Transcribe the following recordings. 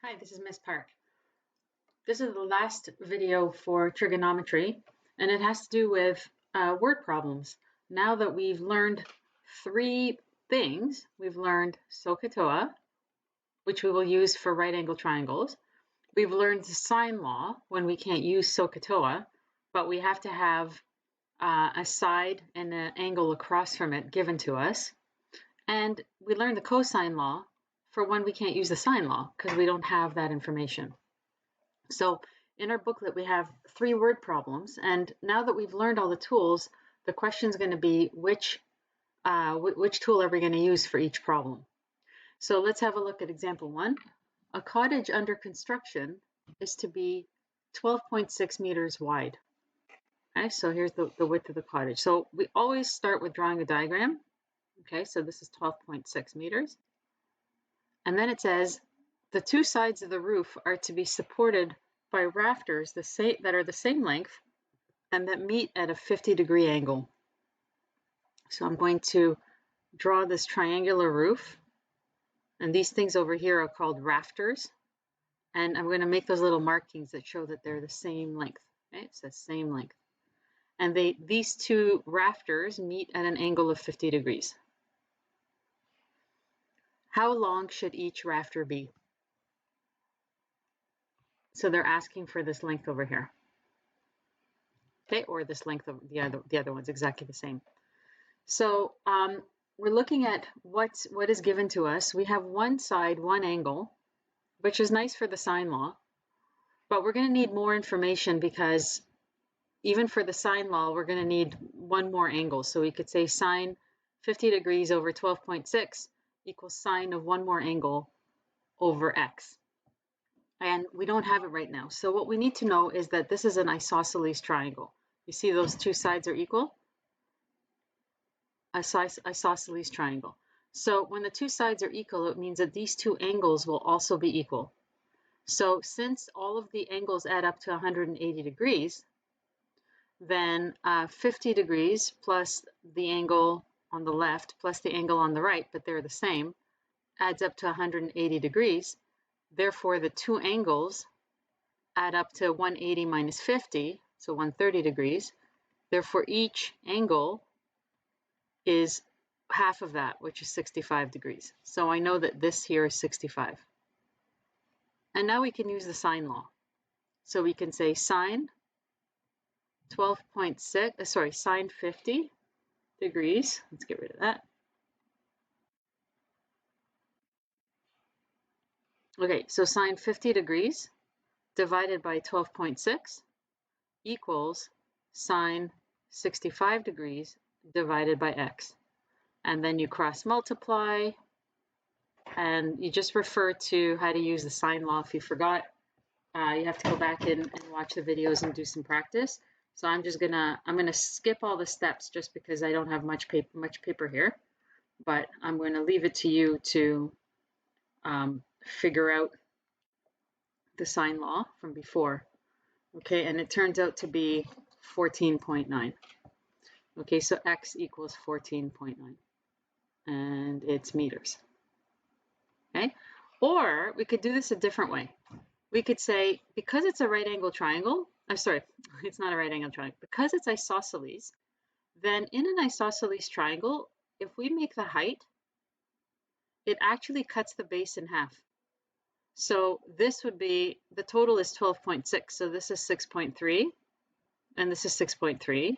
Hi, this is Miss Park. This is the last video for trigonometry, and it has to do with word problems. Now that we've learned three things, we've learned SOHCAHTOA, which we will use for right angle triangles. We've learned the sine law when we can't use SOHCAHTOA, but we have to have a side and an angle across from it given to us. And we learned the cosine law for when we can't use the sine law because we don't have that information. So in our booklet, we have three word problems. And now that we've learned all the tools, the question is going to be which tool are we going to use for each problem? So let's have a look at example 1. A cottage under construction is to be 12.6 meters wide. Okay, so here's the width of the cottage. So we always start with drawing a diagram. Okay, so this is 12.6 meters. And then it says the two sides of the roof are to be supported by rafters that are the same length and that meet at a 50-degree angle. So I'm going to draw this triangular roof, and these things over here are called rafters, and I'm going to make those little markings that show that they're the same length. Okay, it says same length. And these two rafters meet at an angle of 50 degrees. How long should each rafter be? So they're asking for this length over here. Okay, or this length of the other one's exactly the same. So we're looking at what is given to us. We have one side, one angle, which is nice for the sine law, but we're going to need more information because even for the sine law, we're going to need one more angle. So we could say sine 50 degrees over 12.6 equals sine of one more angle over x. And we don't have it right now. So what we need to know is that this is an isosceles triangle. You see those two sides are equal? Isosceles triangle. So when the two sides are equal, it means that these two angles will also be equal. So since all of the angles add up to 180 degrees, then 50 degrees plus the angle on the left plus the angle on the right, but they're the same, adds up to 180 degrees. Therefore, the two angles add up to 180 minus 50, so 130 degrees. Therefore, each angle is half of that, which is 65 degrees. So I know that this here is 65. And now we can use the sine law. So we can say sine sine 50 degrees. Let's get rid of that. Okay, so sine 50 degrees divided by 12.6 equals sine 65 degrees divided by x. And then you cross multiply, and you just refer to how to use the sine law. If you forgot, you have to go back in and watch the videos and do some practice. So I'm gonna skip all the steps just because I don't have much paper here, but I'm going to leave it to you to figure out the sine law from before. Okay, and it turns out to be 14.9. Okay, so x equals 14.9, and it's meters. Okay, or we could do this a different way. We could say, because it's a right angle triangle, I'm sorry, it's not a right angle triangle, because it's isosceles, then in an isosceles triangle, if we make the height, it actually cuts the base in half. So this would be, the total is 12.6, so this is 6.3, and this is 6.3.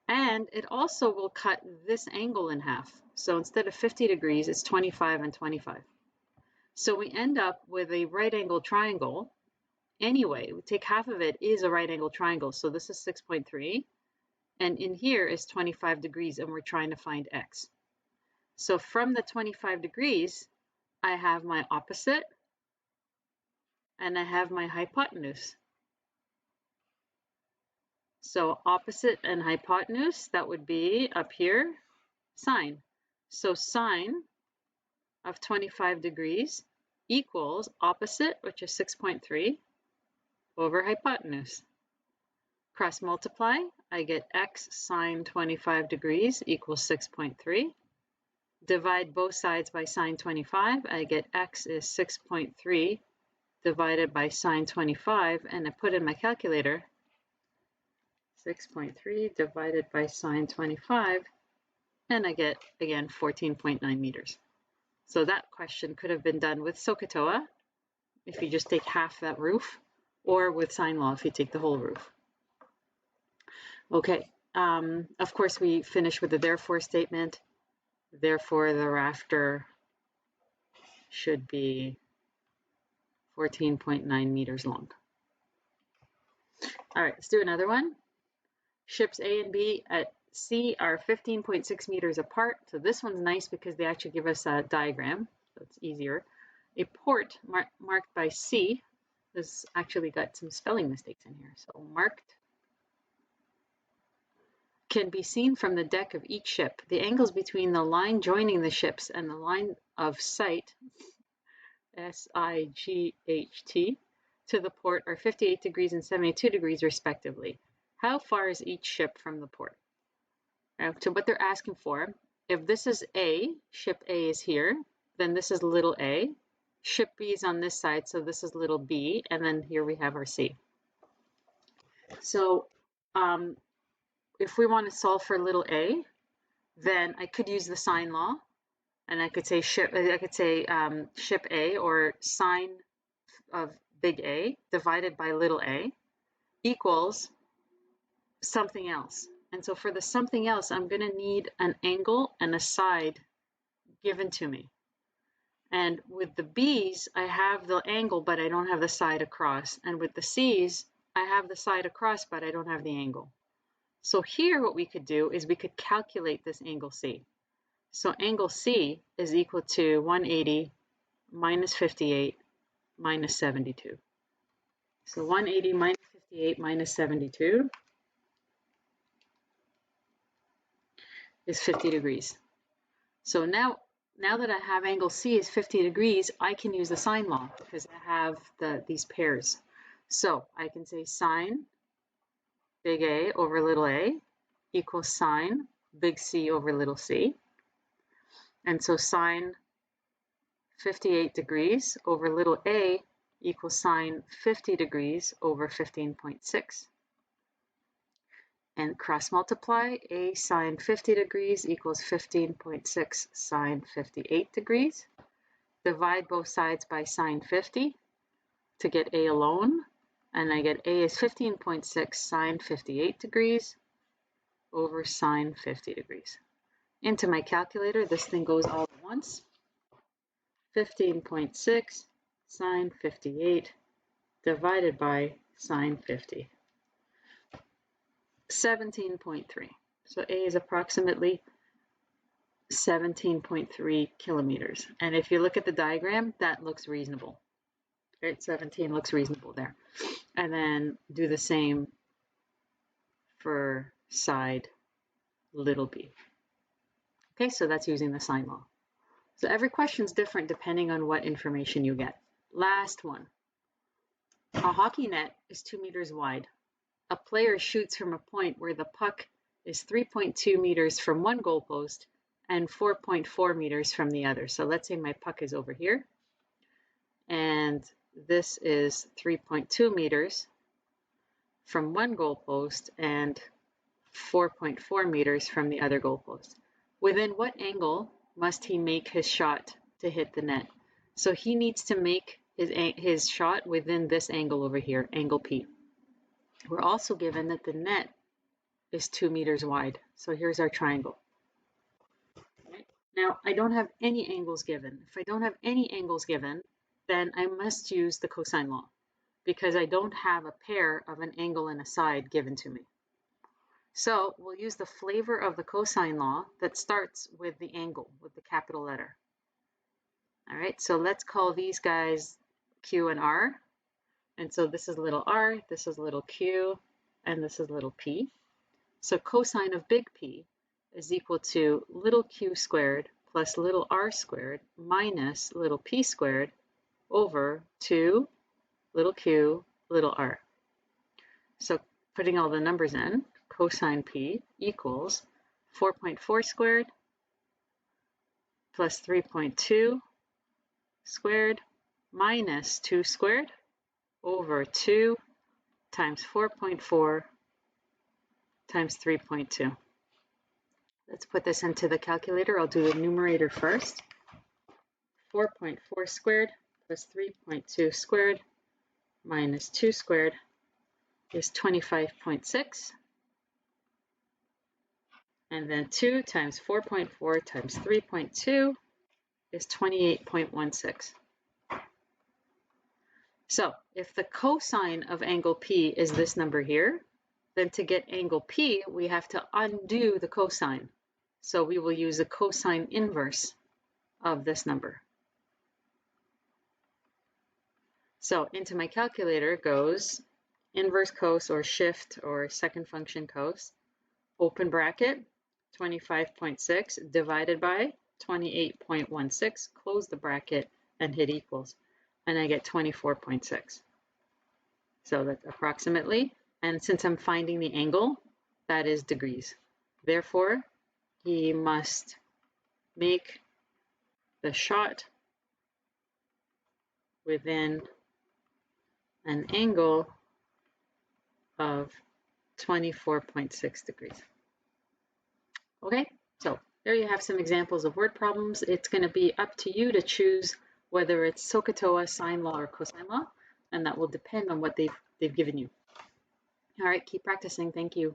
And it also will cut this angle in half. So instead of 50 degrees, it's 25 and 25. So we end up with a right angle triangle. Anyway, we take half of it is a right angle triangle. So this is 6.3, and in here is 25 degrees, and we're trying to find x. So from the 25 degrees, I have my opposite, and I have my hypotenuse. So opposite and hypotenuse, that would be up here, sine. So sine of 25 degrees equals opposite, which is 6.3, over hypotenuse. Cross multiply, I get x sine 25 degrees equals 6.3. Divide both sides by sine 25, I get x is 6.3 divided by sine 25, and I put in my calculator, 6.3 divided by sine 25, and I get, again, 14.9 meters. So that question could have been done with SOHCAHTOA, if you just take half that roof, or with Sine Law if you take the whole roof. Okay, of course we finish with the therefore statement. Therefore, the rafter should be 14.9 meters long. All right, let's do another one. Ships A and B at C are 15.6 meters apart. So this one's nice because they actually give us a diagram, so it's easier. A port marked by C, this actually got some spelling mistakes in here, so marked, can be seen from the deck of each ship. The angles between the line joining the ships and the line of sight, S-I-G-H-T, to the port are 58 degrees and 72 degrees respectively. How far is each ship from the port? So what they're asking for, if this is A, ship A is here, then this is little a. Ship B is on this side, so this is little b, and then here we have our C. So if we want to solve for little a, then I could use the sine law, and I could say ship A, or sine of big A divided by little a equals something else. And so for the something else, I'm going to need an angle and a side given to me. And with the B's, I have the angle, but I don't have the side across. And with the C's, I have the side across, but I don't have the angle. So here what we could do is we could calculate this angle C. So angle C is equal to 180 minus 58 minus 72. So 180 minus 58 minus 72 is 50 degrees. So now that I have angle C is 50 degrees, I can use the sine law because I have these pairs. So I can say sine big A over little a equals sine big C over little c. And so sine 58 degrees over little a equals sine 50 degrees over 15.6. And cross multiply, a sine 50 degrees equals 15.6 sine 58 degrees. Divide both sides by sine 50 to get a alone, and I get a is 15.6 sine 58 degrees over sine 50 degrees. Into my calculator, this thing goes all at once. 15.6 sine 58 divided by sine 50. 17.3. So A is approximately 17.3 kilometers. And if you look at the diagram, that looks reasonable. Right? 17 looks reasonable there. And then do the same for side little b. Okay, so that's using the sine law. So every question is different depending on what information you get. Last one. A hockey net is 2 meters wide. A player shoots from a point where the puck is 3.2 meters from one goalpost and 4.4 meters from the other. So let's say my puck is over here, and this is 3.2 meters from one goalpost and 4.4 meters from the other goalpost. Within what angle must he make his shot to hit the net? So he needs to make his shot within this angle over here, angle P. We're also given that the net is 2 meters wide. So here's our triangle. Okay. Now, I don't have any angles given. If I don't have any angles given, then I must use the cosine law because I don't have a pair of an angle and a side given to me. So we'll use the flavor of the cosine law that starts with the angle, with the capital letter. All right, so let's call these guys Q and R. And so this is little r, this is little q, and this is little p. So cosine of big P is equal to little q squared plus little r squared minus little p squared over 2 little q, little r. So putting all the numbers in, cosine P equals 4.4 squared plus 3.2 squared minus 2 squared over 2 times 4.4 times 3.2. Let's put this into the calculator. I'll do the numerator first. 4.4 squared plus 3.2 squared minus 2 squared is 25.6. And then 2 times 4.4 times 3.2 is 28.16. So if the cosine of angle P is this number here, then to get angle P, we have to undo the cosine. So we will use the cosine inverse of this number. So into my calculator goes inverse cos or shift or second function cos, open bracket, 25.6 divided by 28.16, close the bracket and hit equals. And I get 24.6. So that's approximately, and since I'm finding the angle, that is degrees. Therefore, he must make the shot within an angle of 24.6 degrees. Okay, so there you have some examples of word problems. It's going to be up to you to choose whether it's SOHCAHTOA, Sine Law, or Cosine Law, and that will depend on what they've given you. All right, keep practicing. Thank you.